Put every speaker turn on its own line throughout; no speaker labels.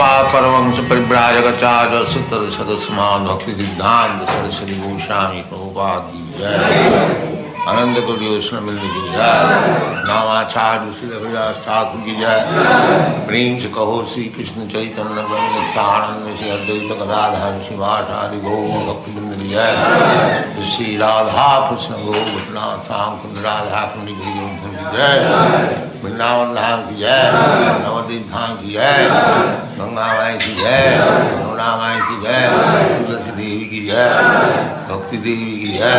परमहंस परिव्राजकाचार्य सुतर सदस्यमान भक्ति सिद्धांत सरस्वती गोस्वामी प्रभुपाद की जय। आनंद कोटि वैष्णववृंद की जय। नामाचार्य श्री रविदास ठाकुर की जय। प्रेम से कहो श्री कृष्ण चैतन्य प्रभु नित्यानंद श्री अद्वैत गदाधर शिवासादि गौर भक्तवृंद की जय। श्री राधा कृष्ण गोपिनाथ श्याम कुंद राधा कुंड की जय। वृंदावन धाम की जय। नवद्वीप धाम की जय। गंगा माई की जय। यमुना माई की जय। तुलसी देवी की जय। भक्ति देवी की जय।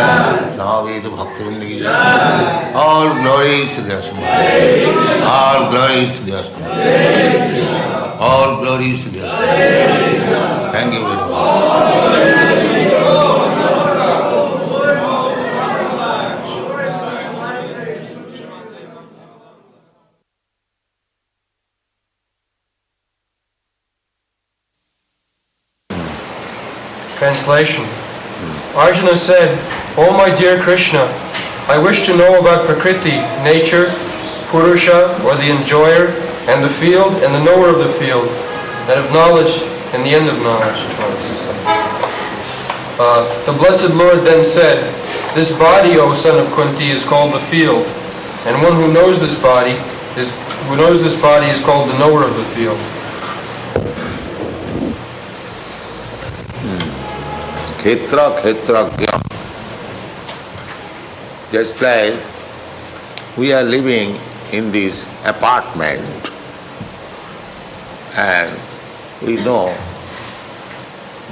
नववेद भक्तवृंद की जय। All glories to the Asma. All glories to the Asma. All glories to the Asma. Thank you very much.
Translation. Arjuna said, "O my dear Krishna, I wish to know about Prakriti, nature, Purusha, or the enjoyer, and the field, and the knower of the field, and of knowledge, and the end of knowledge." The Blessed Lord then said, "This body, O son of Kunti, is called the field, and one who knows this body is called the knower of the field."
Kshetra, Kshetrajna. Just like we are living in this apartment and we know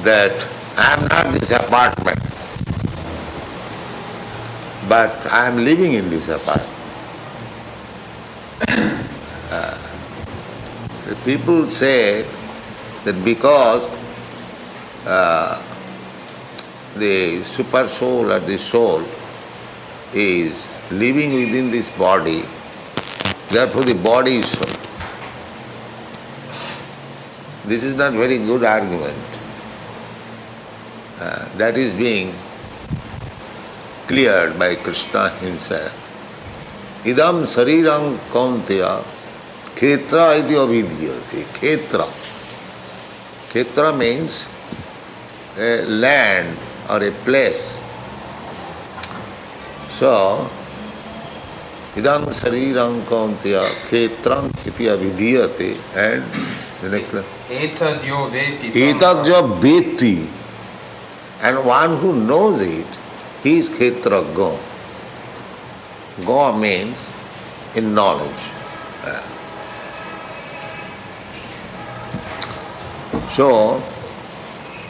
that I am not this apartment, but I am living in this apartment. The people say that because the super soul or the soul is living within this body, therefore the body is soul. This is not very good argument. That is being cleared by Krishna himself. Idam sarirang kaunteya kshetra iti abhidhyate. Kshetra. Kshetra means a land or a place. So, idam sarirang kaunteya kshetram iti abhidhyate, and the next line.
Etadyo veti.
Etadyo veti. And one who knows it, he is kshetrajna. Ga means in knowledge. So,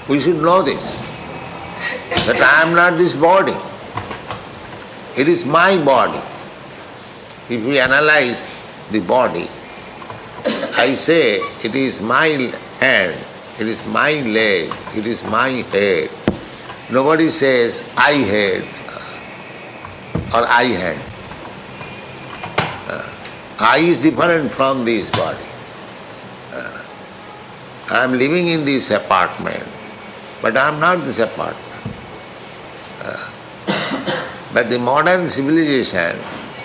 we should know this, that I am not this body. It is my body. If we analyze the body, I say it is my hand, it is my leg, it is my head. Nobody says I head or I hand. I is different from this body. I am living in this apartment, but I am not this apartment. But the modern civilization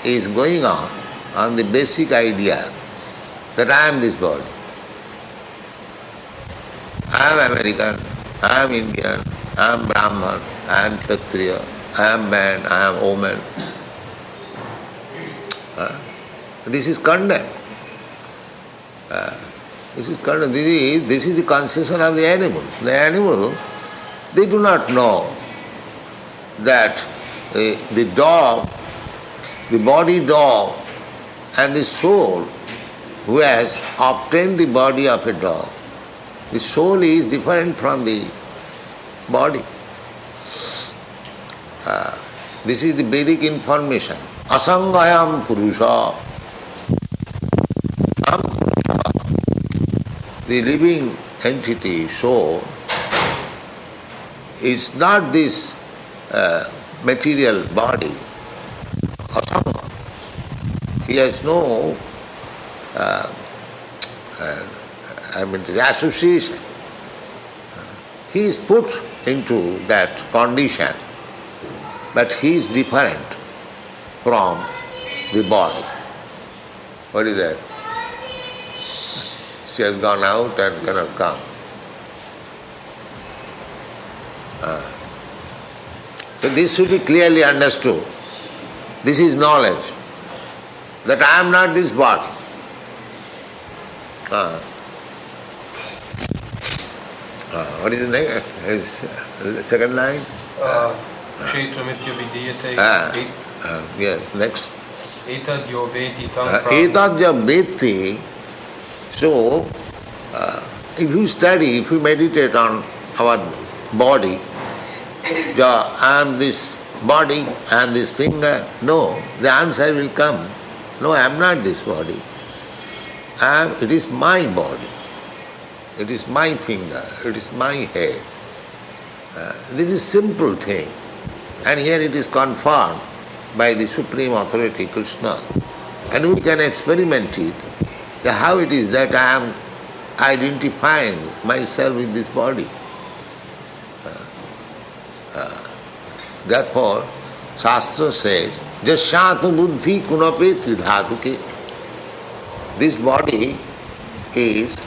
is going on the basic idea that I am this body. I am American, I am Indian, I am Brahman, I am Kshatriya, I am man, I am woman. This is condemned. This is condemned. This is the conception of the animals. The animal, they do not know that the dog, the body dog, and the soul who has obtained the body of a dog, the soul is different from the body. This is the Vedic information. Asangayam Purusha. The living entity, soul, is not this material body, asanga. He has no association. He is put into that condition, but he is different from the body. What is that? she has gone out and cannot come. So this should be clearly understood. This is knowledge, that I am not this body. What is the next? Second line?
Kshetramitya vidiyate.
Yes, next.
Etad yo vedi tam
Etad ya veti. So, if you study, if you meditate on our body, I am this body, I am this finger. No, the answer will come. No, I am not this body. It is my body. It is my finger. It is my head. This is simple thing. And here it is confirmed by the Supreme Authority, Krishna. And we can experiment it. How it is that I am identifying myself with this body. Therefore, Shastra says, Jasyatu buddhi kunape tridhatuke. This body is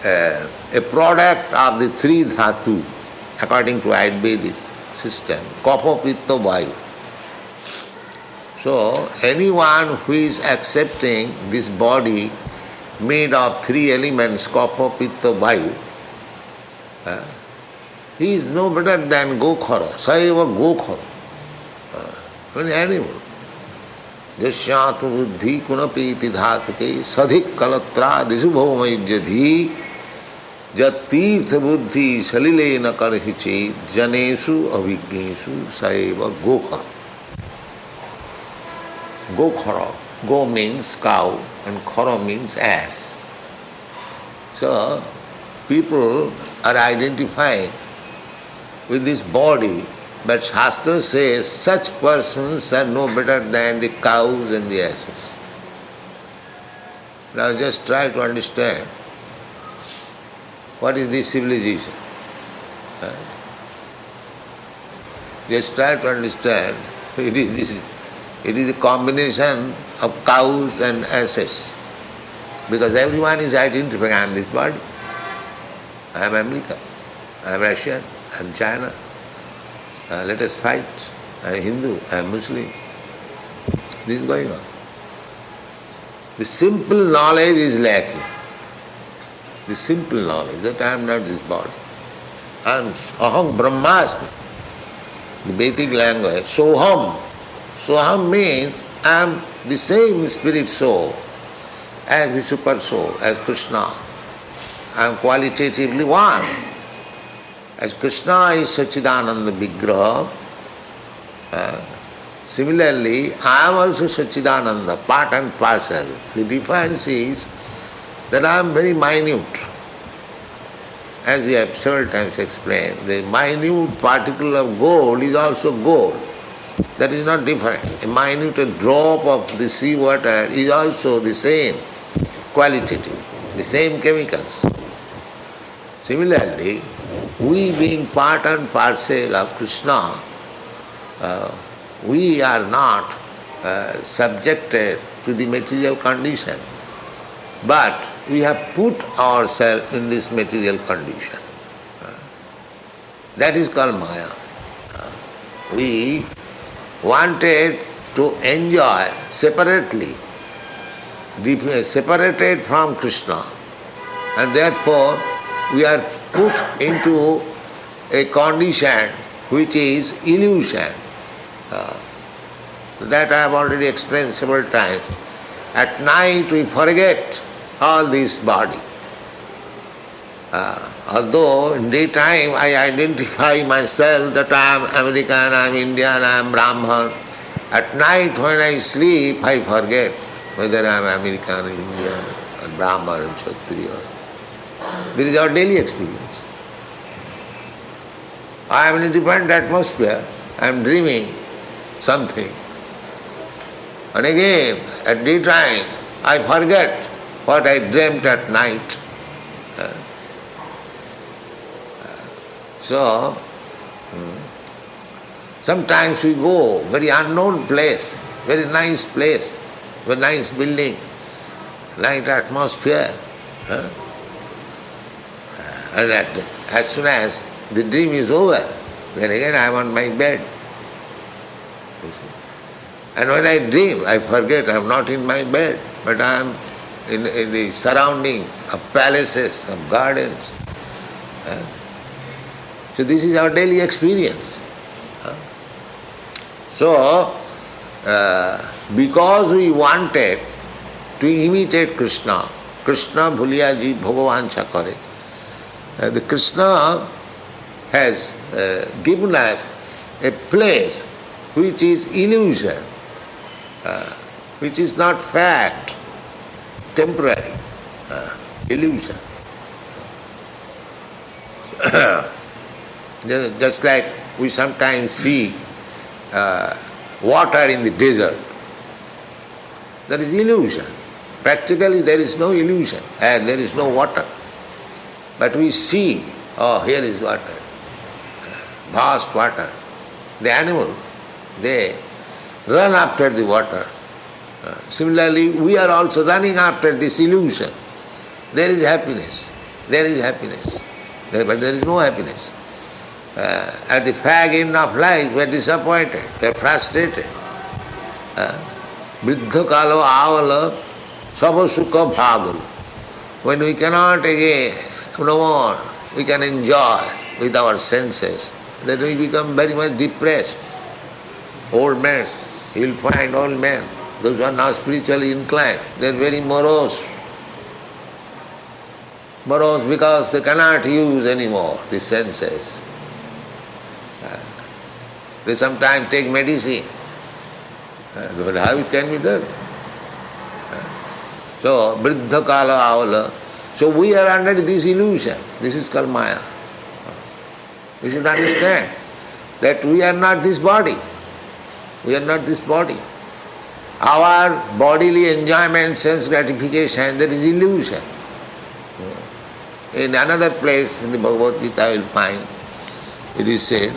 a product of the three dhatu, according to Ayurvedic system, kapha, pitta, vayu. So, anyone who is accepting this body made of three elements, kapha, pitta, vayu, he is no better than Gokhara, Saiva Gokhara, an animal. Jasyatu buddhi kunapi iti dhatuke sadhik kalatra disubhavamayjadhi jatirtha buddhi salilena karhiche janesu avignesu saiva Gokhara. Gokhara. Go means cow and khara means ass. So, people are identifying with this body, but Shastra says such persons are no better than the cows and the asses. Now just try to understand what is this civilization. Just try to understand it is a combination of cows and asses. Because everyone is identifying, I am this body, I am American, I am Russian, I am China, let us fight, I am Hindu, I am Muslim. This is going on. The simple knowledge is lacking. The simple knowledge that I am not this body. I am Aham Brahmasmi. The Vedic language, Soham. Soham means I am the same spirit soul as the super soul, as Krishna. I am qualitatively one. As Krishna is Sachidananda Vigraha, similarly I am also Sachidananda, part and parcel. The difference is that I am very minute. As we have several times explained, the minute particle of gold is also gold. That is not different. A minute drop of the sea water is also the same qualitative, the same chemicals. Similarly, we being part and parcel of Krishna, we are not subjected to the material condition, but we have put ourselves in this material condition. That is called Maya. We wanted to enjoy separately, separated from Krishna, and therefore we are put into a condition which is illusion. That I have already explained several times. At night we forget all this body. Although in daytime I identify myself that I am American, I am Indian, I am Brahman. At night when I sleep I forget whether I am American, Indian, or Brahman, or Kshatriya. This is our daily experience. I am in a different atmosphere, I am dreaming something. And again, at daytime, I forget what I dreamt at night. So, sometimes we go very unknown place, very nice building, nice atmosphere, Huh? And as soon as the dream is over, then again I am on my bed. You see? And when I dream, I forget I am not in my bed, but I am in the surrounding of palaces, of gardens. So this is our daily experience. So, because we wanted to imitate Krishna, Krishna bhuliya ji bhagavan kare, the Krishna has given us a place which is illusion, which is not fact, temporary, illusion. Just like we sometimes see water in the desert. That is illusion. Practically there is no illusion, and there is no water. But we see, oh, here is water, vast water. The animal, they run after the water. Similarly, we are also running after this illusion. There is happiness, but there is no happiness. At the fag end of life, we are disappointed, we are frustrated. Vriddha kalo avala sava sukha bhagala. When we cannot again, no more, we can enjoy with our senses, then we become very much depressed. Old men, you will find old men, those who are not spiritually inclined, they are very morose. Morose because they cannot use anymore the senses. They sometimes take medicine, but how it can be done? So, vriddha kala avala. So we are under this illusion. This is called Maya. We should understand that we are not this body. We are not this body. Our bodily enjoyment, sense gratification, that is illusion. In another place in the Bhagavad Gita you will find, it is said,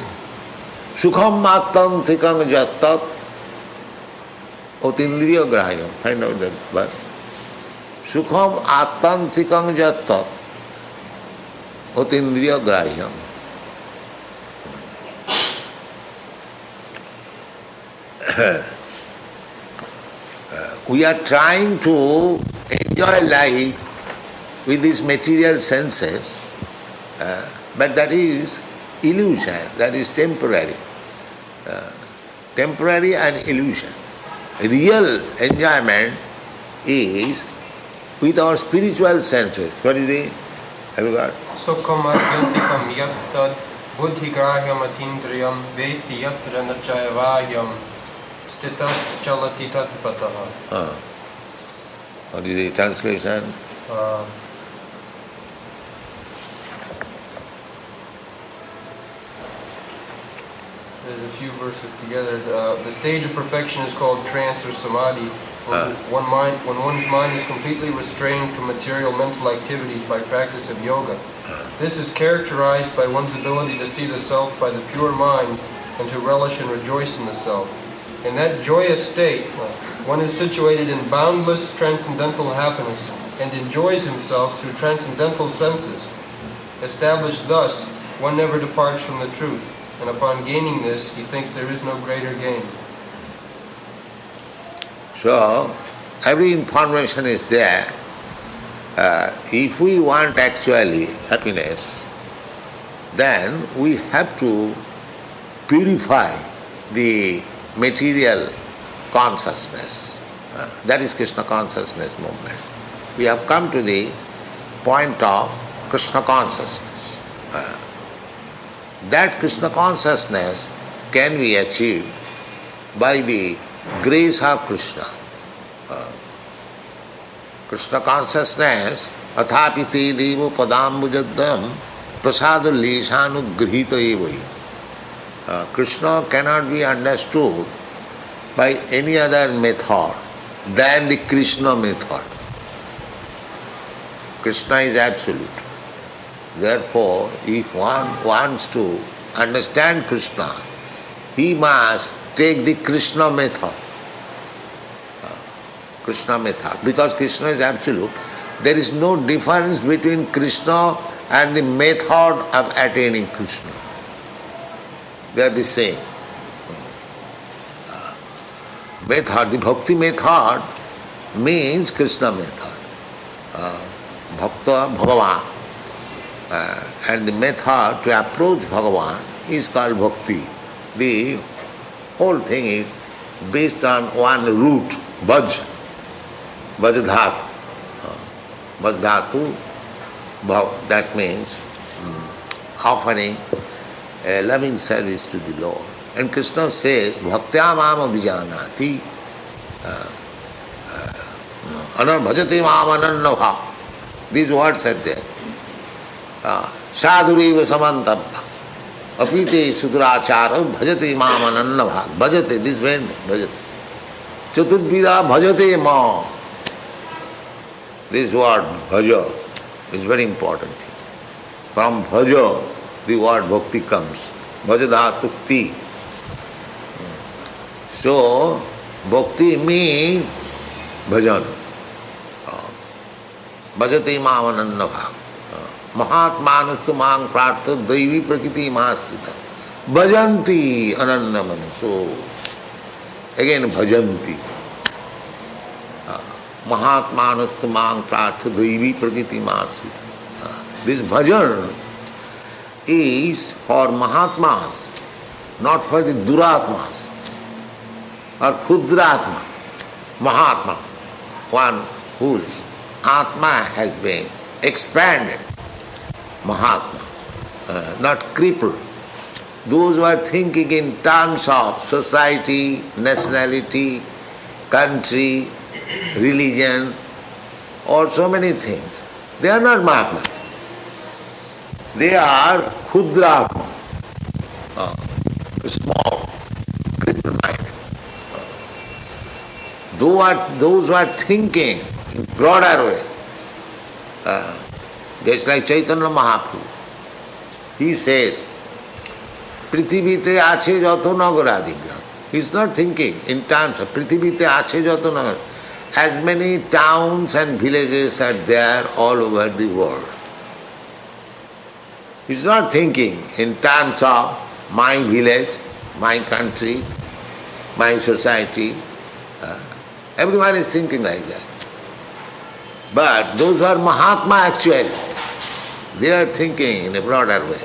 Sukham attantikam jattat otindriya grahayam. Find out that verse. Sukham attantikam jattat otindriya grahayam. We are trying to enjoy life with these material senses, but that is illusion, that is temporary. Temporary and illusion. Real enjoyment is with our spiritual senses. What is it? Have you got?
Sukham adyantikam yattad buddhigrahyam atindriyam veti yatra nachayavahyam stitas chalati tatpataha.
What is the translation?
There's a few verses together. The stage of perfection is called trance or samadhi. When one's mind is completely restrained from material mental activities by practice of yoga. This is characterized by one's ability to see the self by the pure mind and to relish and rejoice in the self. In that joyous state, one is situated in boundless transcendental happiness and enjoys himself through transcendental senses. Established thus, one never departs from the truth, and upon gaining this, he thinks there is no greater gain.
So, every information is there. If we want actually happiness, then we have to purify the material consciousness. That is Krishna consciousness movement. We have come to the point of Krishna consciousness. That Krishna consciousness can be achieved by the grace of Krishna. Krishna consciousness, athapiti devo padambujaddam prasada leshanu grihita evai. Krishna cannot be understood by any other method than the Krishna method. Krishna is absolute. Therefore, if one wants to understand Krishna, he must take the Krishna method. Krishna method. Because Krishna is absolute, there is no difference between Krishna and the method of attaining Krishna. They are the same. Method, the bhakti method means Krishna method. Bhakta Bhagavan. And the method to approach Bhagavan is called bhakti. The whole thing is based on one root, bhaj, bhajadhatu. Bhajadhatu, that means offering a loving service to the Lord. And Krishna says, bhaktya mam abhijanati, bhajate mam anannabha. These words are there. Sadhuriva samantabha, apite sudurachara, bhajate mam anannabha. Bhajate, this word, bhajate. Chaturbhida bhajate mam. This word, bhaja, is very important thing. From bhaja, the word bhakti comes. Bhajadhatukti. So, bhakti means bhajan. Bhajate mamanannabha. Mahatmanastu mang prartha daivi prakriti mahasita. Bhajanti anannamana. So, again bhajanti. Mahatmanastu mang prartha daivi prakriti mahasita. This bhajan is for Mahatmas, not for the Duratmas or Khudraatma. Mahatma, one whose Atma has been expanded. Mahatma, not crippled. Those who are thinking in terms of society, nationality, country, religion, or so many things, they are not Mahatmas. They are Khudraatma, small, crippled mind. Those who are thinking in broader way, just like Chaitanya Mahaprabhu, he says, Prithivite ache jato nagaradigram. He is not thinking in terms of Prithivite ache jato nagar. As many towns and villages are there all over the world. He is not thinking in terms of my village, my country, my society. Everyone is thinking like that. But those who are Mahatma actually, they are thinking in a broader way.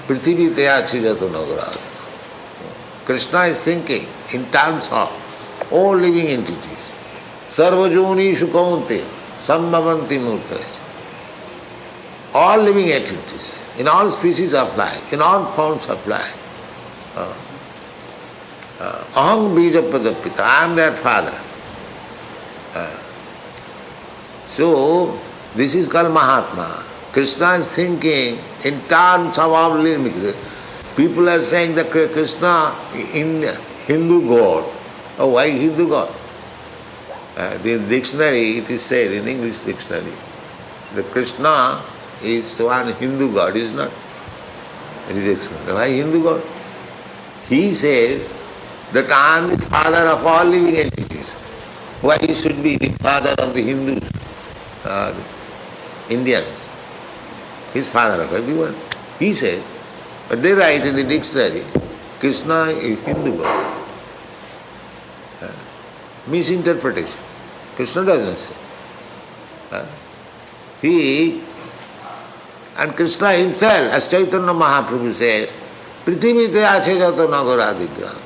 Prithvi teyachi jato nagarada. Krishna is thinking in terms of all living entities. Sarvajoni shukaunte sambhavanti murtaya. All living entities, in all species of life, in all forms of life. Aham 𝐒𝐫𝗶𝗹, I am their father. So, this is called Mahatma. Krishna is thinking in terms of our living. People are saying that Krishna in Hindu God. Oh, why Hindu God? The dictionary, it is said in English dictionary, the Krishna is one Hindu God, is not? It is explained. Why Hindu God? He says that I am the father of all living entities. Why he should be the father of the Hindus or Indians? He is father of everyone. He says, but they write in the dictionary, Krishna is Hindu God. Misinterpretation. Krishna does not say. And Krishna himself, as Chaitanya Mahaprabhu says, Prithivite ache jato nagaradigram.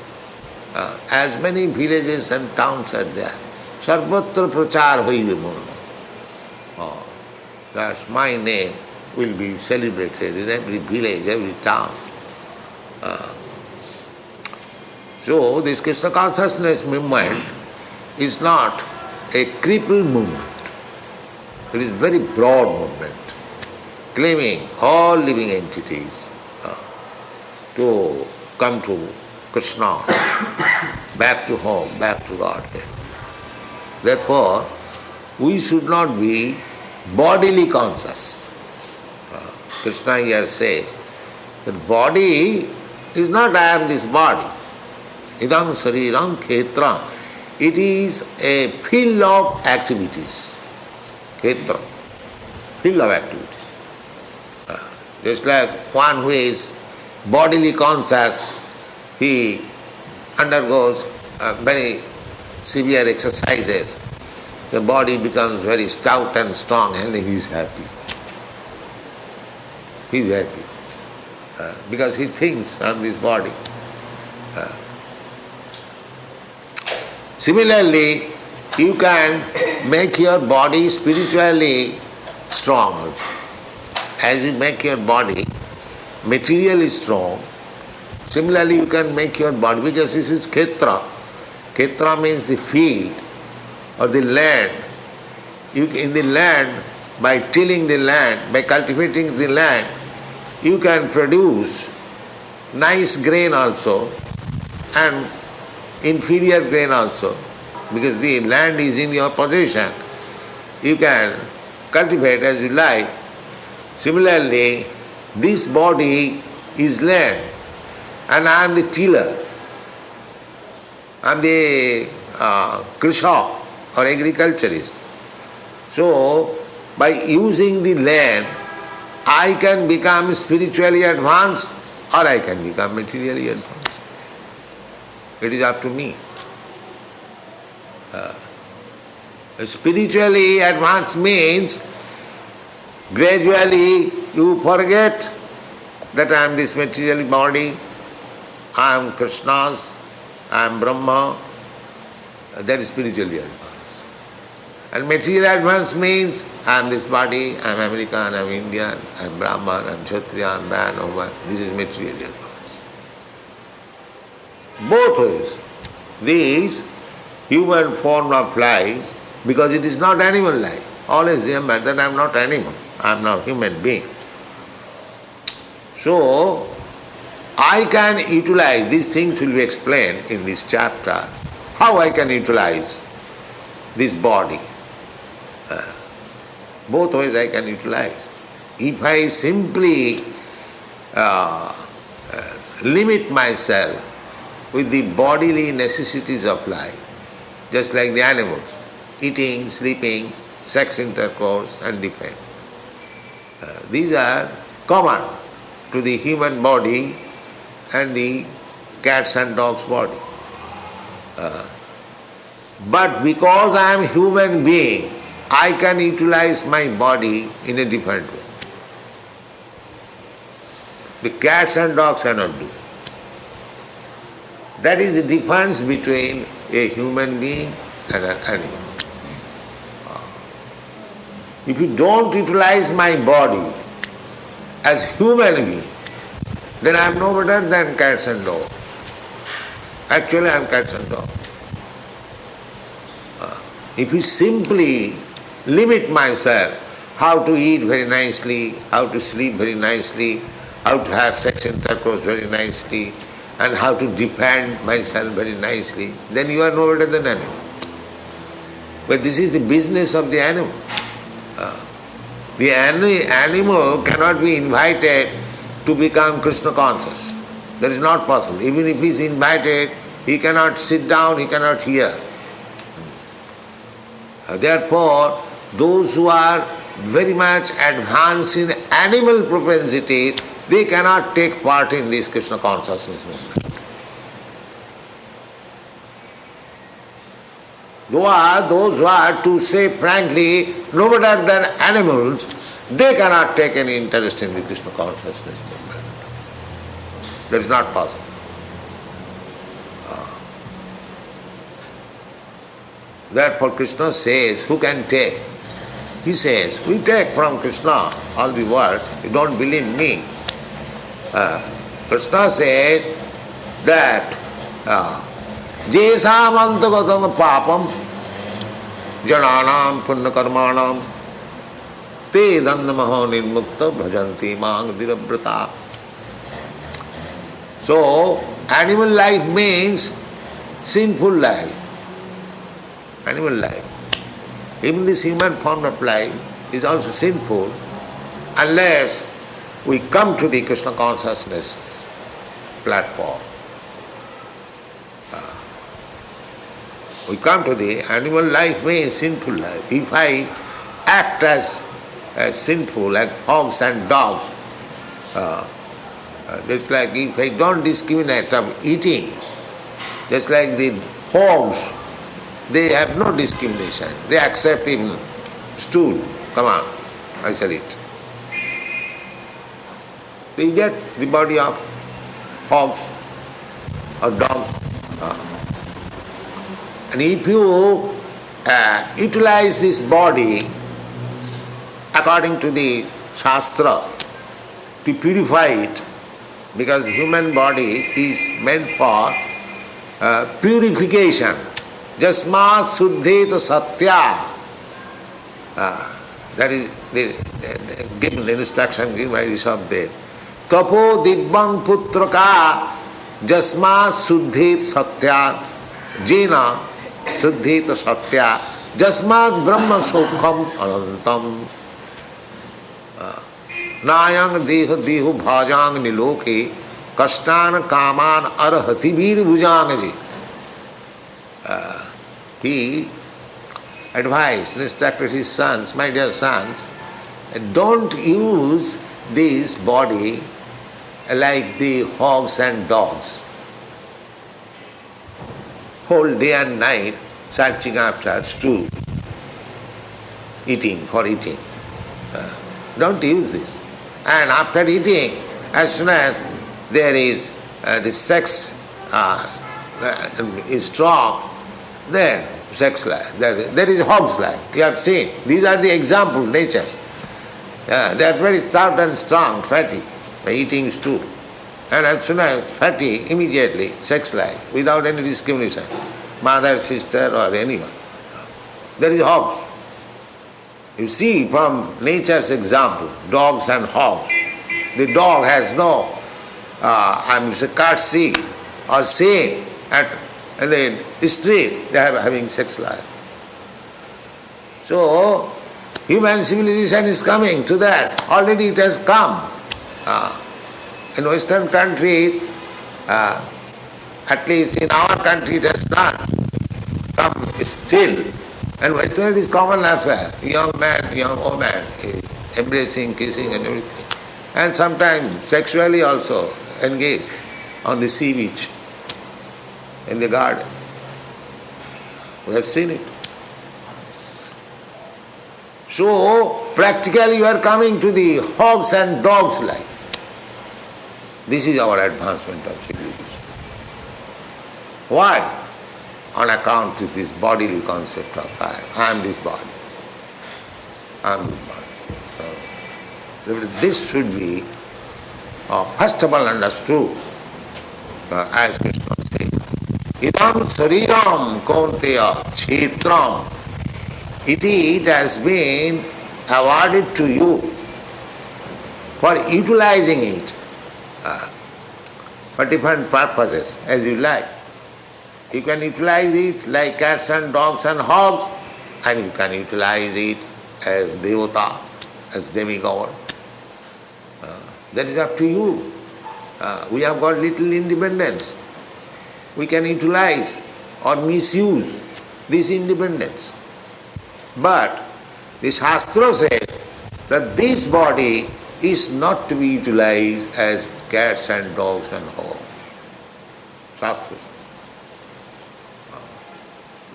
As many villages and towns are there, sarvatra prachar hoibe murna. That's my name will be celebrated in every village, every town. So this Krishna consciousness movement is not a crippled movement. It is very broad movement, claiming all living entities to come to Krishna, back to home, back to Godhead. Therefore, we should not be bodily conscious. Krishna here says that body is not I am this body. Idam sariram khetra. It is a field of activities. kshetra, field of activities. Just like one who is bodily conscious, he undergoes very severe exercises. The body becomes very stout and strong and he is happy. He is happy because he thinks on this body. Similarly, you can make your body spiritually strong also. As you make your body materially strong, similarly you can make your body, because this is kshetra. Kshetra means the field or the land. In the land, by tilling the land, by cultivating the land, you can produce nice grain also and inferior grain also, because the land is in your possession. You can cultivate as you like. Similarly, this body is land and I am the tiller. I am the Krishna or agriculturist. So, by using the land, I can become spiritually advanced or I can become materially advanced. It is up to me. Spiritually advanced means gradually you forget that I am this material body, I am Krishna's, I am Brahma. That is spiritually advanced. And material advance means I am this body, I am American, I am Indian, I am Brahman, I am Kshatriya, I am man, woman. This is materially advanced. Both ways. This human form of life, because it is not animal life. Always remember that I am not animal, I am now human being. So, I can utilize, these things will be explained in this chapter, how I can utilize this body. Both ways I can utilize. If I simply limit myself with the bodily necessities of life, just like the animals, eating, sleeping, sex intercourse and defense. These are common to the human body and the cats and dogs' body. But because I am human being, I can utilize my body in a different way. The cats and dogs cannot do. That is the difference between a human being and an animal. If you don't utilize my body as human being, then I am no better than cats and dogs. Actually, I am cats and dogs. If you simply limit myself how to eat very nicely, how to sleep very nicely, how to have sex intercourse very nicely, and how to defend myself very nicely, then you are no better than animal. But this is the business of the animal. The animal cannot be invited to become Krishna conscious. That is not possible. Even if he is invited, he cannot sit down, he cannot hear. Therefore, those who are very much advanced in animal propensities, they cannot take part in this Krishna consciousness movement. Those who are, to say frankly, no better than animals, they cannot take any interest in the Krishna consciousness movement. That is not possible. Therefore Krishna says, who can take? He says, we take from Krishna all the words. You don't believe me. Krishna says that jesam antagatam papam jananam punya karmanam te dandamaho nirmukta bhajanti mang dirabrata. So, animal life means sinful life. Animal life. Even this human form of life is also sinful unless we come to the Krishna consciousness platform. We come to the animal life means sinful life. If I act as sinful, like hogs and dogs. Just like if I don't discriminate of eating, just like the hogs, they have no discrimination. They accept even stool. Come on, I shall eat. They get the body of hogs or dogs. And if you utilize this body according to the Shastra to purify it, because the human body is meant for purification. Jasma suddheta satya. That is the given instruction given by Rishabh. Tapo dibbang putraka jasma suddhet satya jena suddheta satya jasmat brahma sukham anantam nayang deha dehu bhajang niloke kashtan kaman arhati veer bhujangaji. He advised, instructed his sons, my dear sons, don't use this body like the hogs and dogs, whole day and night searching after stool, eating for eating. Don't use this. And after eating, as soon as there is the sex is strong, then sex life, there is hog's life. You have seen. These are the example natures. They are very stout and strong, fatty, by eating stool. And as soon as fatty, immediately sex life, without any discrimination. Mother, sister, or anyone. There is hogs. You see from nature's example, dogs and hogs. The dog has no courtesy or shame at the street, they are having sex life. So, human civilization is coming to that. Already it has come. In Western countries, at least in our country it has not come still. And Western is common affair. Young man, young woman is embracing, kissing and everything. And sometimes sexually also engaged on the sea beach, in the garden. We have seen it. So, practically you are coming to the hogs and dogs life. This is our advancement of civilization. Why? On account of this bodily concept of life. I am this body. I am this body. So, this should be first of all understood, as Krishna says. Idam sariram 𝐒𝐫𝐢𝐦𝐚𝐝. It has been awarded to you for utilizing it for different purposes, as you like. You can utilize it like cats and dogs and hogs, and you can utilize it as devata, as demigod. That is up to you. We have got little independence. We can utilize or misuse this independence. But the Shastra says that this body is not to be utilized as cats and dogs and hogs. Shastra says.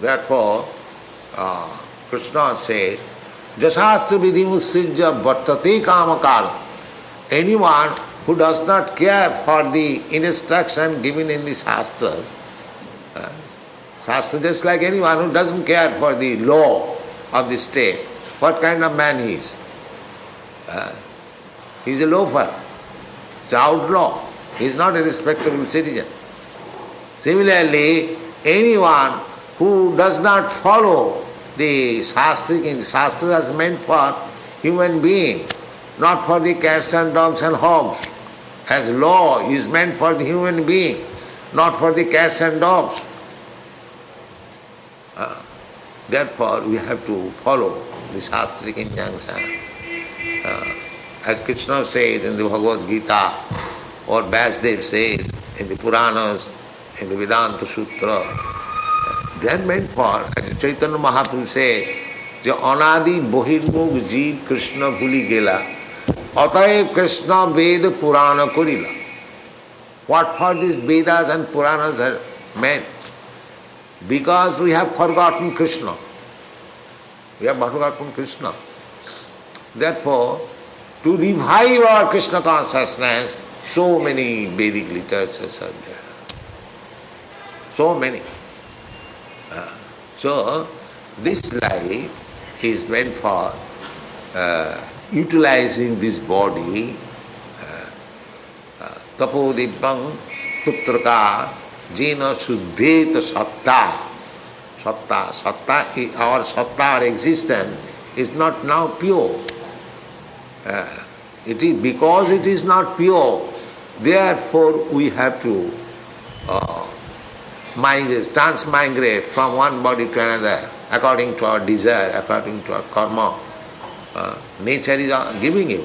Therefore, Krishna says, Jasastra vidhimussijya vartate kamakala. Anyone who does not care for the instruction given in the Shastras, Shastra just like anyone who doesn't care for the law of the state, what kind of man he is? He is a loafer, he is an outlaw, he is not a respectable citizen. Similarly, anyone who does not follow the Shastra is meant for human being, not for the cats and dogs and hogs. As law is meant for the human being, not for the cats and dogs. Therefore, we have to follow the Shastric injunction. As Krishna says in the Bhagavad Gita, or Vyasadeva says in the Puranas, in the Vedanta Sutra, they are meant for, as Chaitanya Mahaprabhu says, যে অনাদি বহির্মুখ জীব কৃষ্ণ ভুলি গেলা, অতএব কৃষ্ণ বেদ পুরাণ করিলা. What for these Vedas and Puranas are meant? Because we have forgotten Krishna. We have forgotten Krishna. Therefore, to revive our Krishna consciousness, so many Vedic literatures are there. So many. So, this life is meant for utilizing this body. 𝗤𝗏𝗶𝗹 putraka jena suddheta satta. Satta, our satta, our existence is not now pure. It is because it is not pure, therefore we have to transmigrate from one body to another according to our desire, according to our karma. Nature is giving you.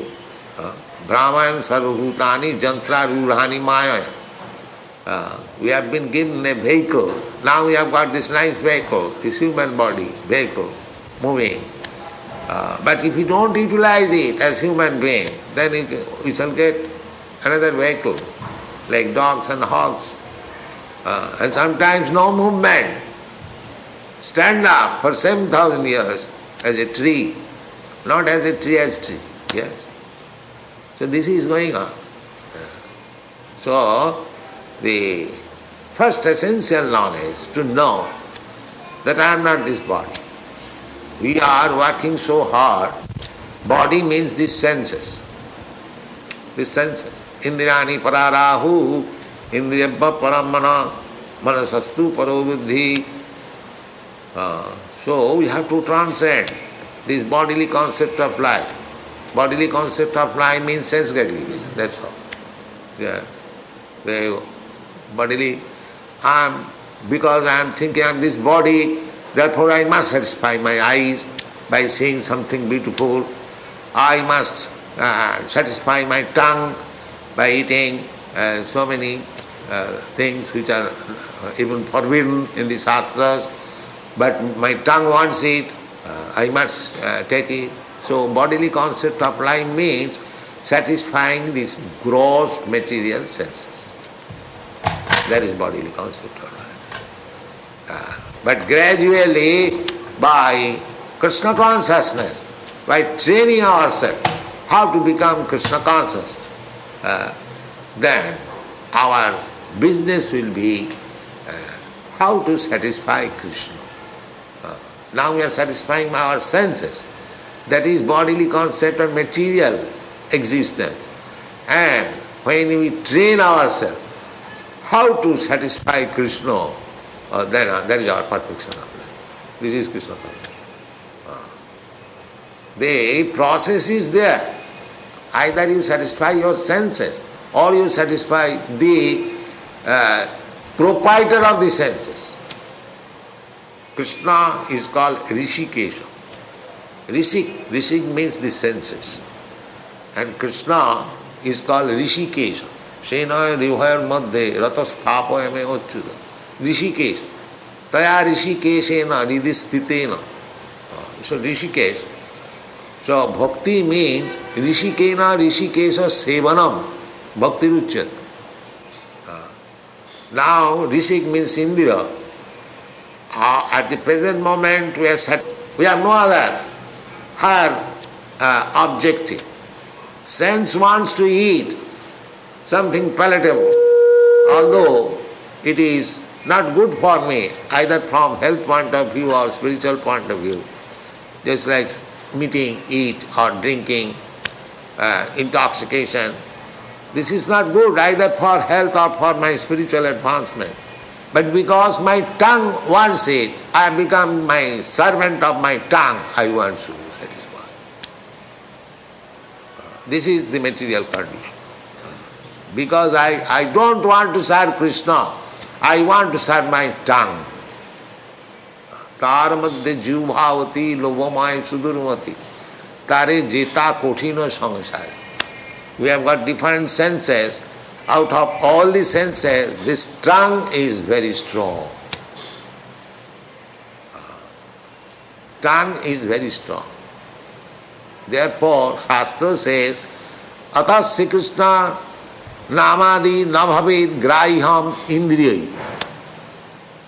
Brahman sarvabhutani jantra rurhani maya. We have been given a vehicle. Now we have got this nice vehicle, this human body, vehicle, moving. But if we don't utilize it as human beings, then we shall get another vehicle, like dogs and hogs. And sometimes no movement. Stand up for 7,000 years as a tree, not as a tree as tree. Yes. So this is going on. So the first essential knowledge to know that I am not this body. We are working so hard. Body means these senses. These senses. Indrani pararahu, indriyabha paramana, manasastu parobuddhi. So we have to transcend this bodily concept of life. Bodily concept of life means sense gratification, that's all. The bodily, because I am thinking of this body, therefore I must satisfy my eyes by seeing something beautiful. I must satisfy my tongue by eating so many things which are even forbidden in the Shastras. But my tongue wants it, I must take it. So bodily concept of life means satisfying these gross material senses. That is bodily concept of life. But gradually, by Krishna consciousness, by training ourselves how to become Krishna conscious, then our business will be how to satisfy Krishna. Now we are satisfying our senses. That is bodily concept and material existence. And when we train ourselves how to satisfy Krishna, then that is our perfection of life. This is Krishna consciousness. The process is there. Either you satisfy your senses or you satisfy the proprietor of the senses. Krishna is called Rishikesha. Rishik means the senses. And Krishna is called Rishikesha. Shenaya 𝗤𝗏𝗯𝗵𝗂 ratasthapayame ochyuta. Rishikesha. Taya Rishikeshena ridhisthitena. So Rishikesh. So bhakti means Rishikena Rishikesha sevanam. Bhakti ruchyat. Now Rishik means Indira. At the present moment we have no other higher objective. Sense wants to eat something palatable, although it is not good for me, either from health point of view or spiritual point of view. Just like meeting, eat or drinking, intoxication. This is not good either for health or for my spiritual advancement. But because my tongue wants it, I have become my servant of my tongue. I want to satisfy. This is the material condition. Because I don't want to serve Krishna, I want to serve my tongue. Tar madhye 𝗤𝗏𝗶𝗹 𝗨𝗏𝗏 sudurmati. Tare jeta kothino sangsari. We have got different senses. Out of all the senses, this tongue is very strong. tongue is very strong. Therefore, Shastra says, Atasya Krishna namadi 𝗍𝗿𝗯𝗵𝘂𝗽𝗓 indriyai.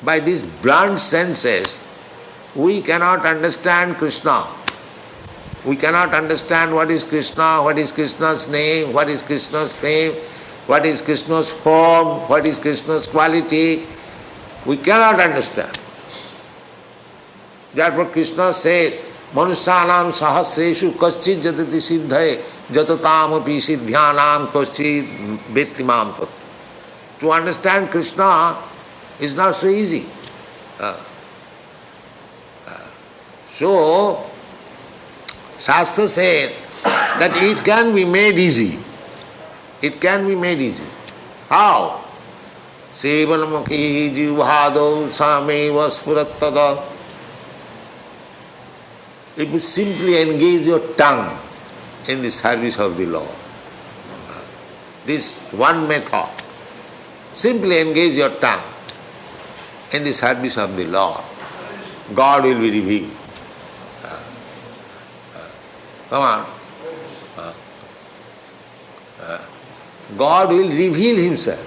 By these blunt senses, we cannot understand Krishna. We cannot understand what is Krishna, what is Krishna's name, what is Krishna's fame, what is Krishna's form, what is Krishna's quality. We cannot understand. Therefore Krishna says, Manusyanam sahasreshu kaschid jatati siddhaye jatataamapi siddhyanam kaschid vettimam tat. To understand Krishna is not so easy. So, Shastra said that it can be made easy. It can be made easy. How? Sevanmukhi jivhadau sameva spurattada. If you simply engage your tongue in the service of the Lord, this one method, simply engage your tongue in the service of the Lord, God will be revealed. Come on. God will reveal Himself.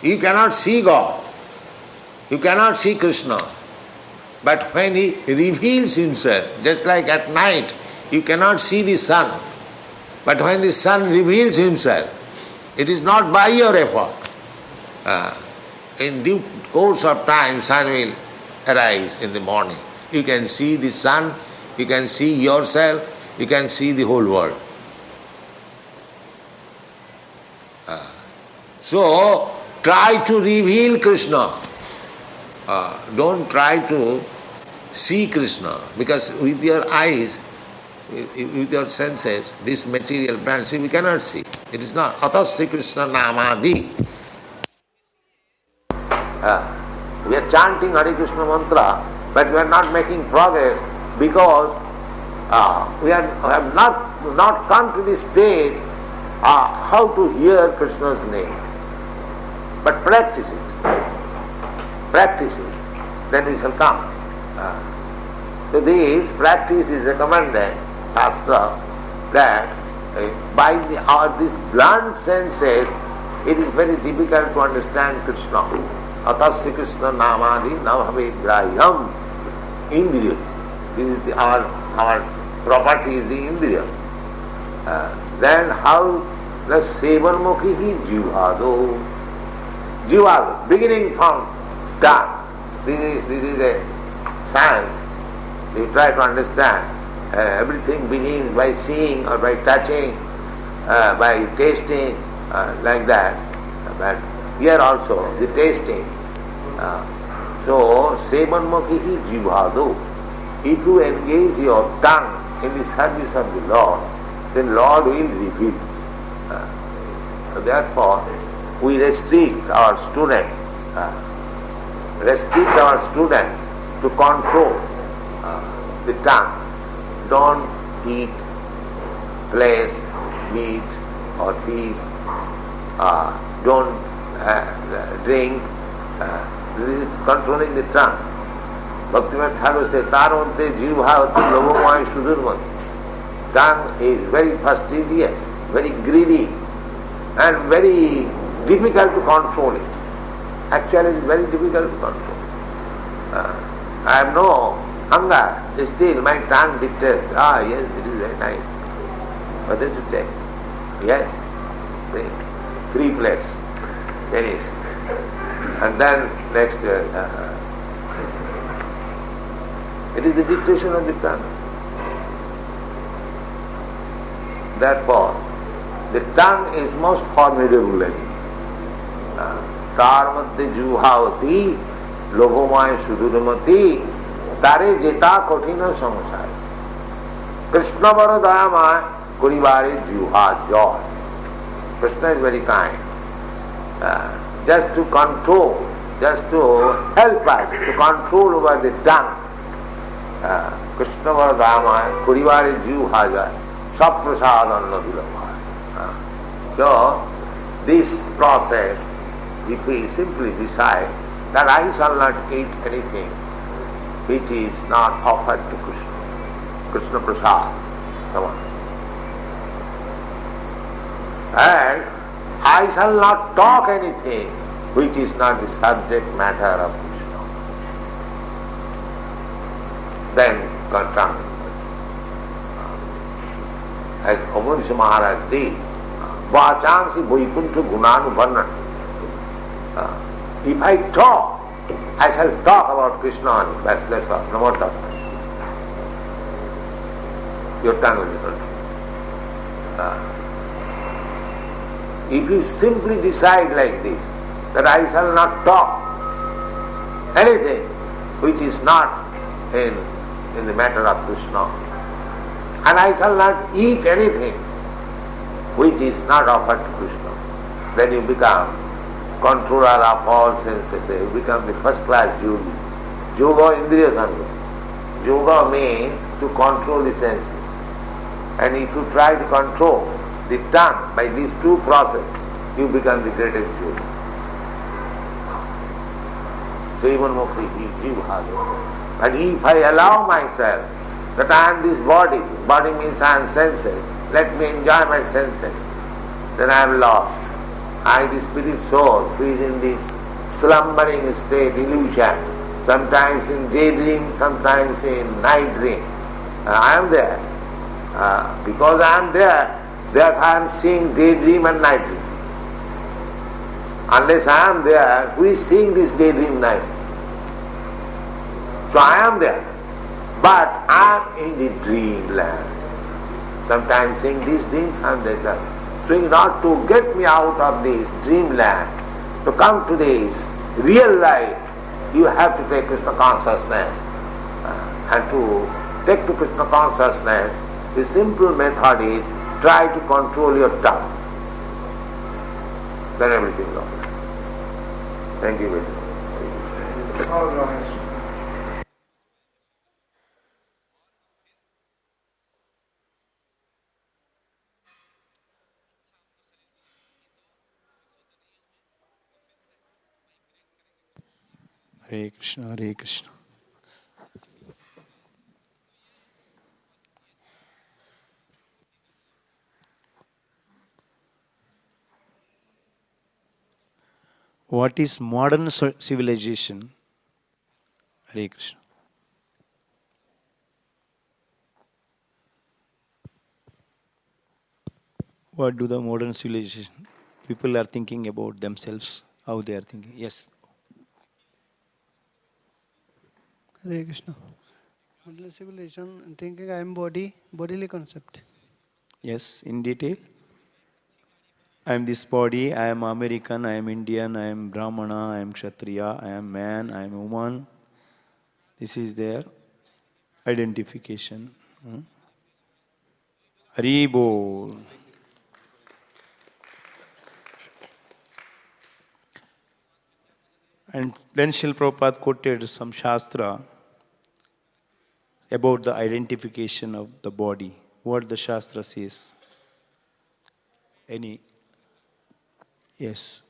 You cannot see God. You cannot see Krishna. But when He reveals Himself, just like at night, you cannot see the sun. But when the sun reveals Himself, it is not by your effort. In due course of time, sun will arise in the morning. You can see the sun, you can see yourself, you can see the whole world. So, try to reveal Krishna. Don't try to see Krishna, because with your eyes, with your senses, this material plant, see, we cannot see. It is not. Atasya Krishna namadi. We are chanting Hare Krishna mantra, but we are not making progress because we have not come to the stage how to hear Krishna's name. But practice it. Practice it. Then we shall come. So this practice is recommended, Shastra, that by these blunt senses, it is very difficult to understand Krishna. Atasya Krishna namadi 𝗍𝗿𝗯𝗵𝘂𝗽𝗓 indriya. This is our property is the indriya. Then how the sevanmukhi jivhado. Jivhado, beginning from tongue. This is a science. You try to understand. Everything begins by seeing or by touching, by tasting, like that. But here also the tasting. So, sevanmukhi jivhado. If you engage your tongue in the service of the Lord, then Lord will reveal it. So therefore, we restrict our student to control the tongue. Don't eat flesh, meat or fish. Don't drink. This is controlling the tongue. Bhaktivinoda Thakur says, Tar madhye jivhāvati 𝗍𝗿𝗯𝗵𝑒 sudurmati. Tongue is very fastidious, very greedy, and very difficult to control it. Actually, it is very difficult to control. I have no hunger, still my tongue dictates, yes, it is very nice. What did you take? Yes, 3 plates, finish. And then next, it is the dictation of the tongue. Therefore, the tongue is most formidable enemy. Tar madhye jivhāvati 𝗍𝗿𝗯𝗵𝑒 sudurmati tare jeta kothina samsara. Krishna bada dayamaya kuribare jivha joy. Krishna is very kind. Just to control, just to help us to control over the tongue. Krishna bada dayamaya kuribare jivha joy. Saprasadanna vilabhaya. So, this process, if we simply decide that I shall not eat anything which is not offered to Krishna, Krishna Prasad. Come on. And I shall not talk anything which is not the subject matter of Krishna. Then contrast. As Amurish Maharaj did, Vachangsi Vaikuntha Gunanubhanan. If I talk, I shall talk about Krishna only. That's all. No more talk. Your tongue will be controlled. If you simply decide like this, that I shall not talk anything which is not in the matter of Krishna, and I shall not eat anything which is not offered to Krishna, then you become controller of all senses. You become the first class yogi. Yoga Indriya Sangha. Yoga means to control the senses. And if you try to control the tongue by these two processes, you become the greatest yogi. So even Mukti, but if I allow myself that I am this body means I am senses, let me enjoy my senses, then I am lost. I, the spirit soul, who is in this slumbering state, illusion, sometimes in daydream, sometimes in night dream. I am there. Because I am there, therefore I am seeing daydream and night dream. Unless I am there, who is seeing this daydream night? So I am there, but I am in the dreamland. Sometimes seeing these dreams, I am there. So in order to get me out of this dreamland, to come to this real life, you have to take Krishna consciousness. And to take to Krishna consciousness, the simple method is try to control your tongue. Then everything goes. Thank you very much.
Hare Krishna, Hare Krishna. What is modern civilization? Hare Krishna. What do the modern civilization people are thinking about themselves? How they are thinking? Yes.
Hare Krishna. Modern civilization thinking I am bodily concept.
Yes, in detail. I am this body, I am American, I am Indian, I am Brahmana, I am Kshatriya, I am man, I am woman. This is their identification. Hari Bol. And then Srila Prabhupada quoted some Shastra about the identification of the body. What the Shastra says. Any? Yes.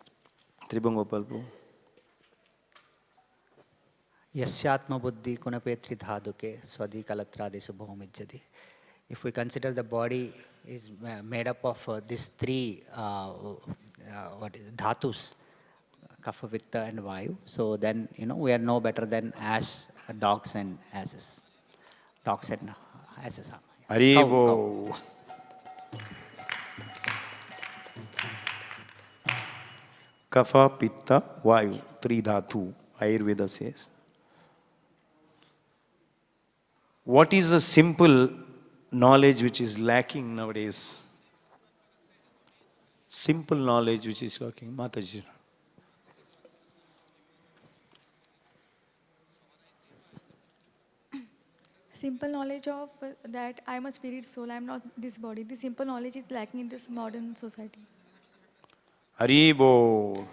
𝗬𝗏𝗶𝗋.
Yasyatma buddhi kunapetri dhaduke swadi kalatradesu bhomijjati. If we consider the body is made up of these three dhatus, kapha, pitta and vayu, so then we are no better than as dogs and asses. Dogs and asses.
Haribo. Kapha, Pitta, Vayu, three dhatu, Ayurveda says. What is the simple knowledge which is lacking nowadays? Simple knowledge which is lacking. Mataji.
Simple knowledge of that I am a spirit soul, I am not this body. This simple knowledge is lacking in this modern society.
Haribo.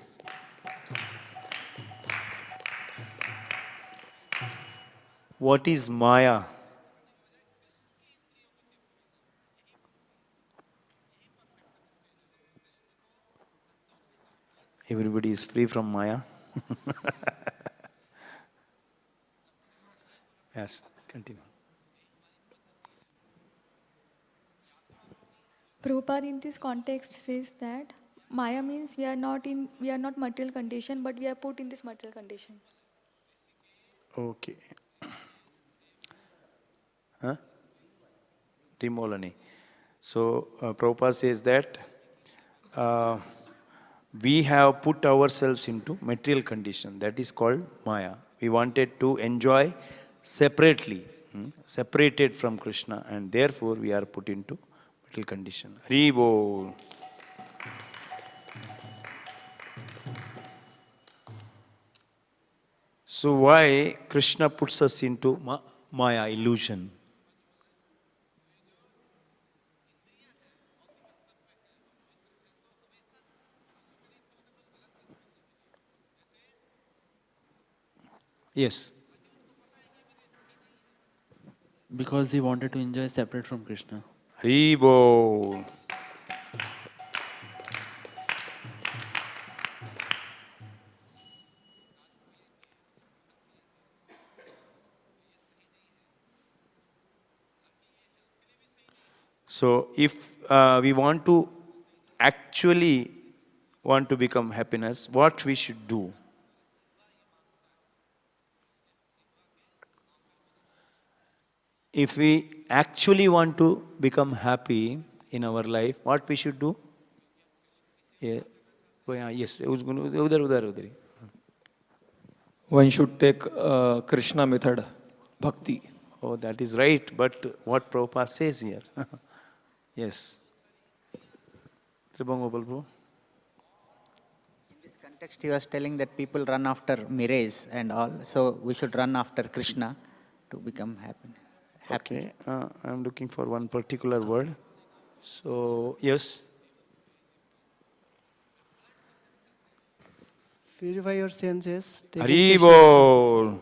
What is Maya? Everybody is free from Maya. Yes, continue.
Prabhupada in this context says that Maya means we are not material condition, but we are put in this material condition.
Okay. Huh? Timolani. So Prabhupada says that we have put ourselves into material condition. That is called Maya. We wanted to enjoy separately, separated from Krishna, and therefore we are put into material condition. Hari Bol. So why Krishna puts us into Maya, illusion? Yes.
Because he wanted to enjoy separate from Krishna.
Hari Bol. So if we want to actually want to become happiness, what we should do? If we actually want to become happy in our life, what we should do? Yeah. Oh, yeah, yes. Udar.
One should take Krishna method, bhakti.
Oh, that is right. But what Prabhupada says here? Yes.
In this context, he was telling that people run after mirage and all. So we should run after Krishna to become happy.
Okay, I'm looking for one particular word. So, yes.
Purify your senses.
Hari Bol.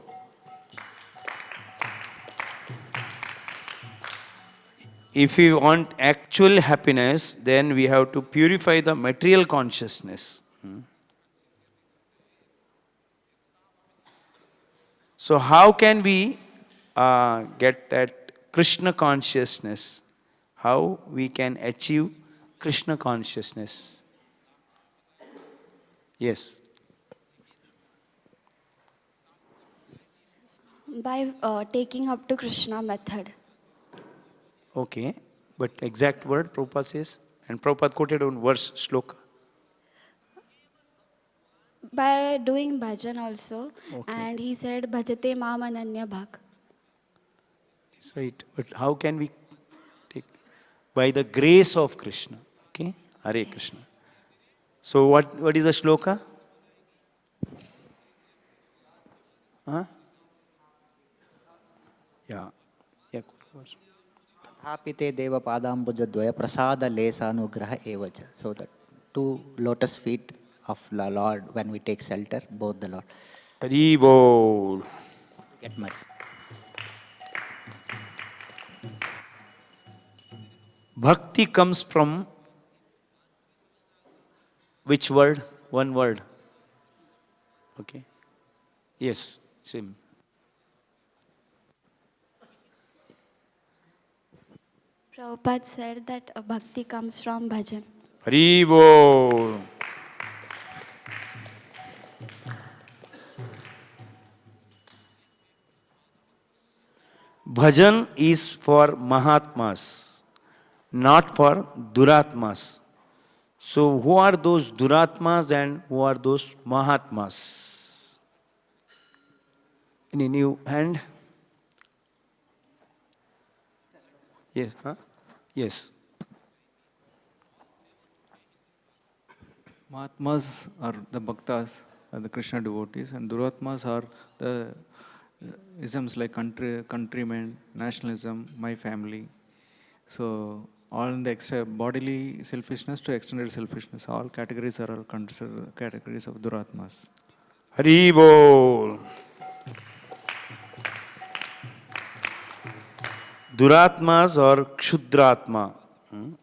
If we want actual happiness, then we have to purify the material consciousness. So how can we get that Krishna consciousness? How we can achieve Krishna consciousness? Yes.
By taking up to Krishna method.
Okay, but exact word Prabhupada says, and Prabhupada quoted on verse, shloka.
By doing bhajan also,
Okay.
and he said, bhajate mam ananya bhak.
That's right, but how can we take? By the grace of Krishna, okay? Hare Krishna. So what is the shloka? Huh? Yeah. Yeah.
Hapite deva padambujadvaya prasada lesanugraha evacha. So the two lotus feet of the Lord, when we take shelter, both the Lord.
Hari Bol.
Get mercy.
Bhakti comes from which word? One word. Okay. Yes, same.
Prabhupada said that bhakti comes from bhajan.
Hari Bol. Bhajan is for Mahatmas, not for Duratmas. So who are those Duratmas and who are those Mahatmas? Any new hand? Yes, huh? Yes.
Mahatmas are the bhaktas, are the Krishna devotees, and Duratmas are the isms like countrymen, nationalism, my family. So all in the bodily selfishness to extended selfishness, all categories are all considered categories of Duratmas.
Hari Bol. Duratmas or Kshudratma,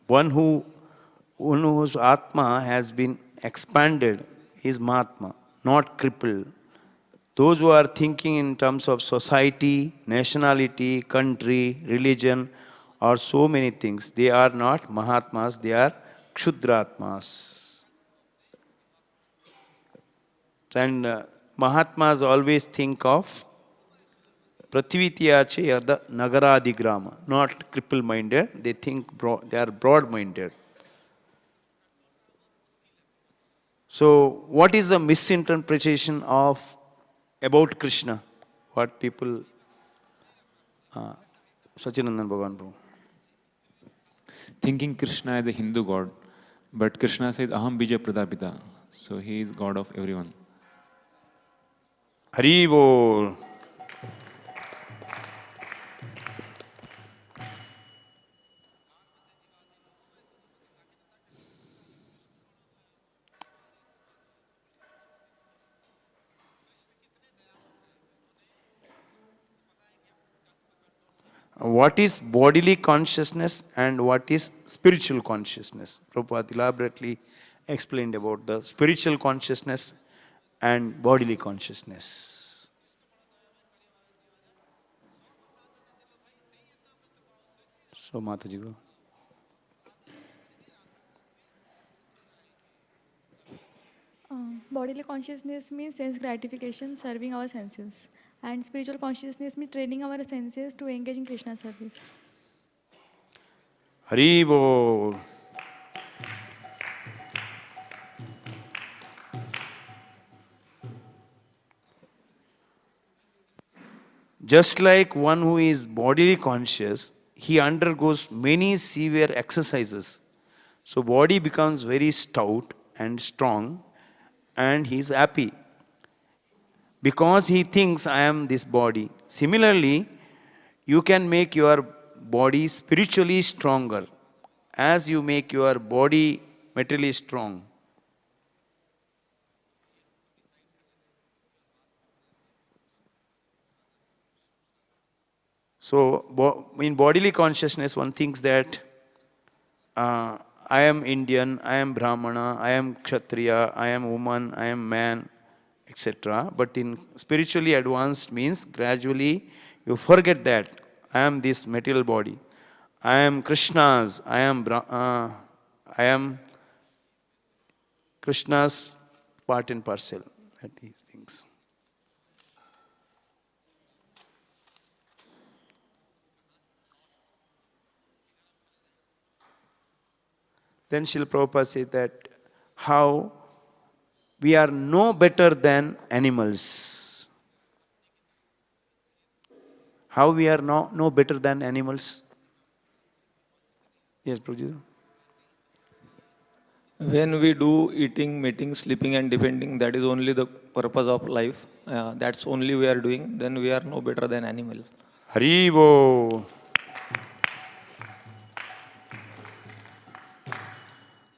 one whose Atma has been expanded is Mahatma, not crippled. Those who are thinking in terms of society, nationality, country, religion, or so many things. They are not Mahatmas, they are Kshudratmas. And Mahatmas always think of Prativityache Yada Nagaradigrama, not cripple-minded. They think they are broad-minded. So, what is the misinterpretation of about Krishna? What people, Sachinandan Bhagavan Prabhu.
Thinking Krishna as a Hindu god, but Krishna says Aham Bija Pradapita, so he is god of everyone.
Hari Bol. What is bodily consciousness and what is spiritual consciousness? Prabhupada elaborately explained about the spiritual consciousness and bodily consciousness. So, Mataji go.
Bodily consciousness means sense gratification, serving our senses. And spiritual consciousness means training our senses to engage in Krishna service.
Hari Bol. Just like one who is bodily conscious, he undergoes many severe exercises. So body becomes very stout and strong and he is happy because he thinks I am this body. Similarly, you can make your body spiritually stronger as you make your body materially strong. So, in bodily consciousness, one thinks that I am Indian, I am Brahmana, I am Kshatriya, I am woman, I am man, etc. But in spiritually advanced means gradually you forget that I am this material body. I am Krishna's, I am Krishna's part and parcel. That is things. Then Srila Prabhupada says that how we are no better than animals. How we are no better than animals? Yes, Prabhuji.
When we do eating, meeting, sleeping and depending, that is only the purpose of life. That's only we are doing, then we are no better than animals.
Haribo.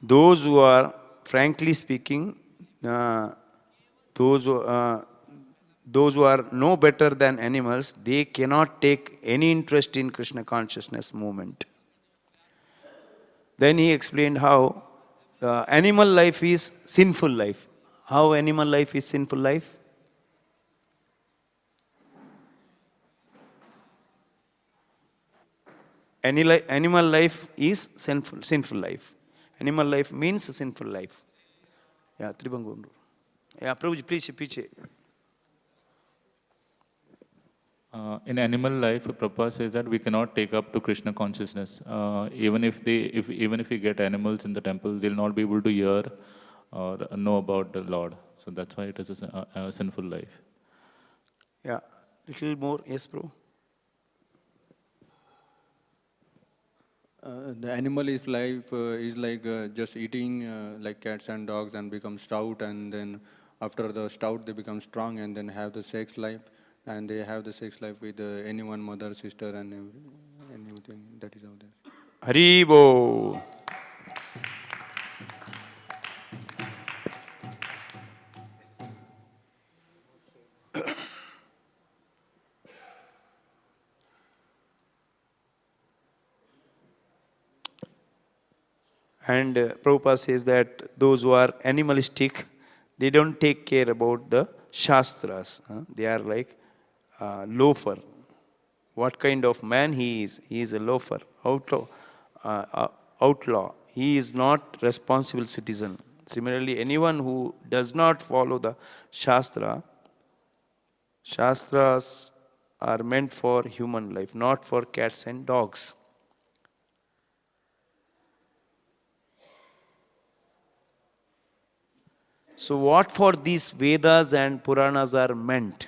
Those who are, frankly speaking, those who are no better than animals, they cannot take any interest in Krishna consciousness movement. Then he explained how animal life is sinful life. How animal life is sinful life? Animal life is sinful life. Animal life means sinful life. Yeah, Tribangundu. Yeah, Prabhuji, please.
In animal life, Prabhupada says that we cannot take up to Krishna consciousness. Even if we get animals in the temple, they'll not be able to hear or know about the Lord. So that's why it is a sinful life.
Yeah, little more, yes, bro.
The animal life is like just eating like cats and dogs and become stout, and then after the stout they become strong and then have the sex life, and they have the sex life with anyone, mother, sister and everything. That is how they are.
Haribo. And Prabhupada says that those who are animalistic, they don't take care about the Shastras. They are like loafer. what kind of man he is. He is a loafer, outlaw. He is not responsible citizen. Similarly, anyone who does not follow the Shastras are meant for human life, not for cats and dogs. So what for these Vedas and Puranas are meant?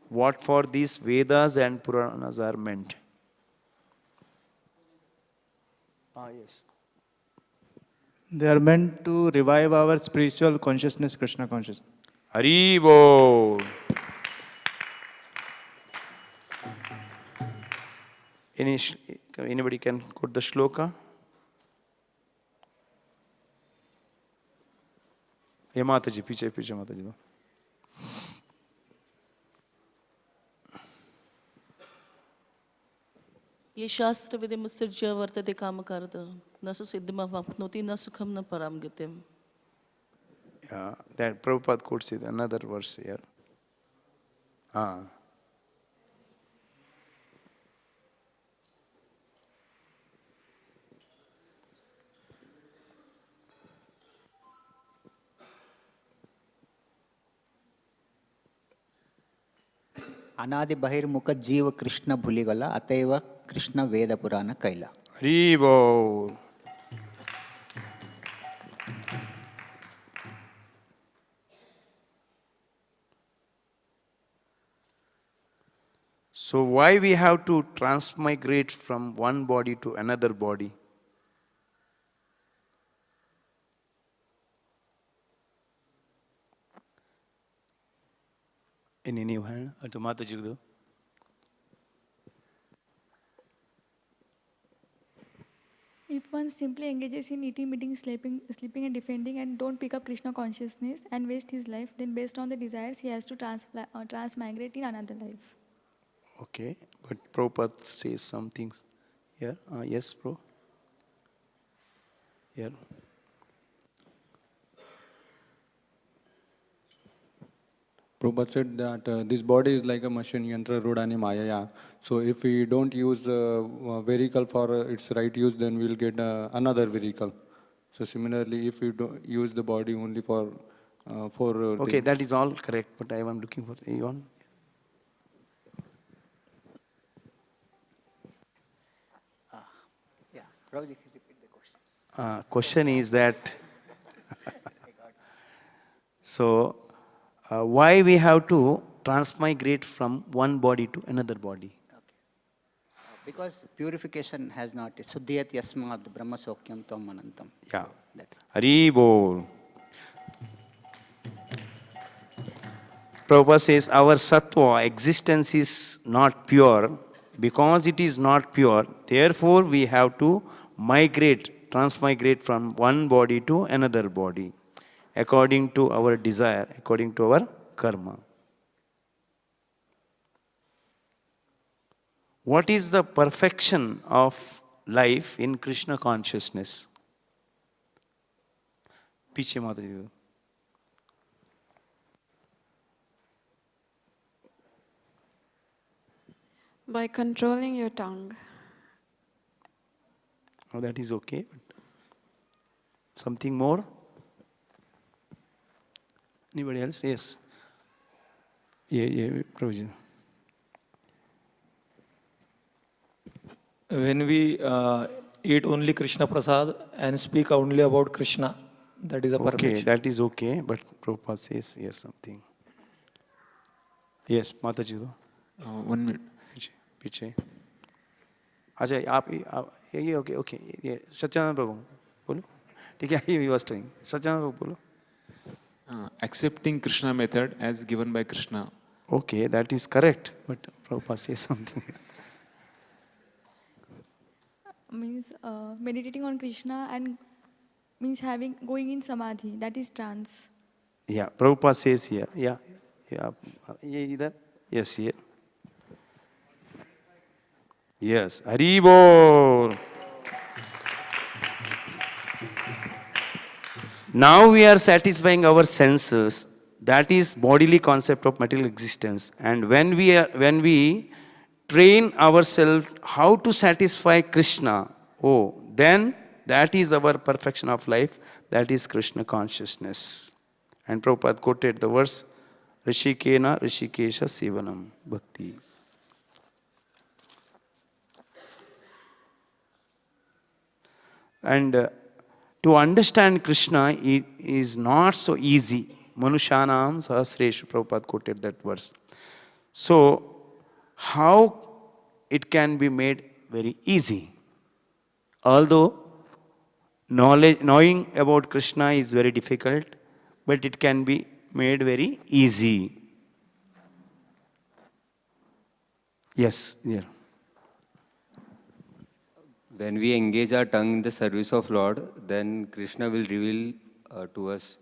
What for these Vedas and Puranas are meant? Yes.
They are meant to revive our spiritual consciousness, Krishna consciousness.
Hare Bol. Anybody can quote the shloka? ये माता जी पीछे माता जी दो.
ये शास्त्र विधि मुत्सृज्य वर्तते कामकारत न सु सिद्धिमवाप्नोति न सुखम न पराम गतिम.
Yeah, that Prabhupada quotes it, another verse here.
अनादि बहिर्मुख जीव कृष्ण भूलिगला अतएव कृष्ण वेद पुराण कैला.
हरि बोल. So why we have to transmigrate from one body to another body? Any new hand? To Mata Jigdu.
If one simply engages in eating, meeting, sleeping and defending and don't pick up Krishna consciousness and waste his life, then based on the desires he has to transmigrate in another life.
Okay, but Prabhupada says some things here. Yes, bro. Here.
Prabhupada said that this body is like a machine, yantra, rudani, maya. So if we don't use a vehicle for its right use, then we'll get another vehicle. So similarly, if we don't use the body only for
okay, that is all correct, but I am looking for Ivan.
Yeah, Prabhuji, can you repeat the question?
Question is that so why we have to transmigrate from one body to another body?
Because purification has not. Suddhyat yasmad brahma sokyam tvam anantam.
Yeah. Hare Bol. Prabhupada says our sattva existence is not pure. Because it is not pure, therefore we have to transmigrate from one body to another body, according to our desire, according to our karma. What is the perfection of life in Krishna consciousness? Piche Mataji.
By controlling your tongue.
Oh, that is okay. Something more? Anybody else? Yes. Yeah, Prabhuji.
When we eat only Krishna Prasad and speak only about Krishna, that is a permission.
Okay, that is okay, but Prabhupada says here something. Yes, Mataji.
1 minute.
पीछे अच्छा आप ये okay ये सच्चानंद प्रभु बोलो ठीक है he was telling Sachchanand प्रभु बोलो
accepting Krishna method as given by Krishna.
Okay, that is correct, but Prabhupada says something.
Means meditating on Krishna and means going in samadhi, that is trance.
Yeah, Prabhupada says here. Yeah. Either yes, here. Yes, Hare Bol. Now we are satisfying our senses. that is bodily concept of material existence. And when we train ourselves how to satisfy Krishna, then that is our perfection of life. That is Krishna consciousness. And Prabhupada quoted the verse, Rishikena Rishikesha Sevanam Bhakti. And to understand Krishna, it is not so easy. Manushanam Sahasreshu, Prabhupada quoted that verse. So, how it can be made very easy? Although knowing about Krishna is very difficult, but it can be made very easy. Yes, yeah.
When we engage our tongue in the service of Lord, then Krishna will reveal to us.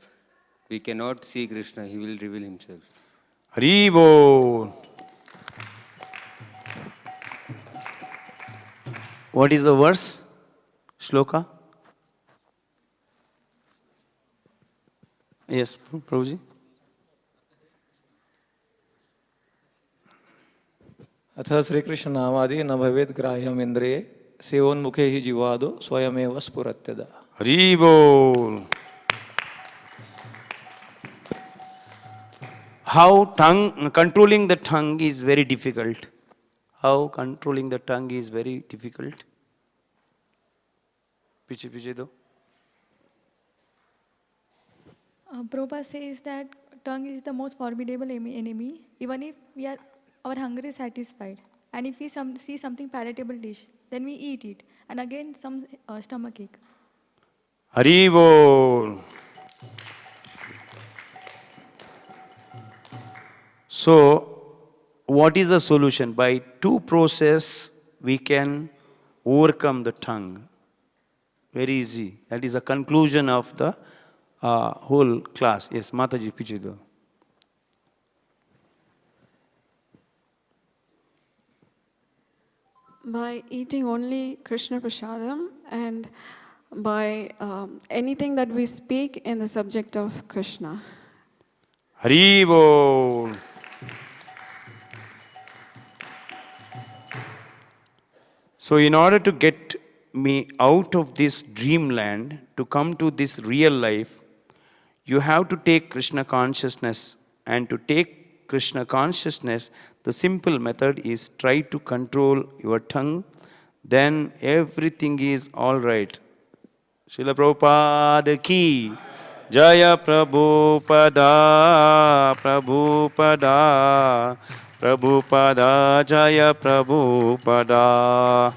We cannot see Krishna, He will reveal Himself.
Hare Bol. What is the verse? Shloka? Yes, Prabhuji.
अथ श्री कृष्ण नामादि न भवेद ग्राह्यम इंद्रिये सेवोन्मुखे ही जीवादो स्वयमेव स्फुरत्यदा.
Hare Bol. How controlling the tongue is very difficult. How controlling the tongue is very difficult. Piche do.
Prabhupada says that tongue is the most formidable enemy. Even if our hunger is satisfied, and if we see something palatable dish, then we eat it, and again some stomach ache.
Hare Bol. So, what is the solution? By two process, we can overcome the tongue. Very easy. That is the conclusion of the whole class. Yes, Mataji Pichido.
By eating only Krishna Prasadam and by anything that we speak in the subject of Krishna.
Hare Bol. So in order to get me out of this dreamland, to come to this real life, you have to take Krishna consciousness. And to take Krishna consciousness, the simple method is try to control your tongue, then everything is all right. Srila Prabhupada ki Jaya Prabhupada, Prabhupada, Prabhupada, Jaya Prabhupada.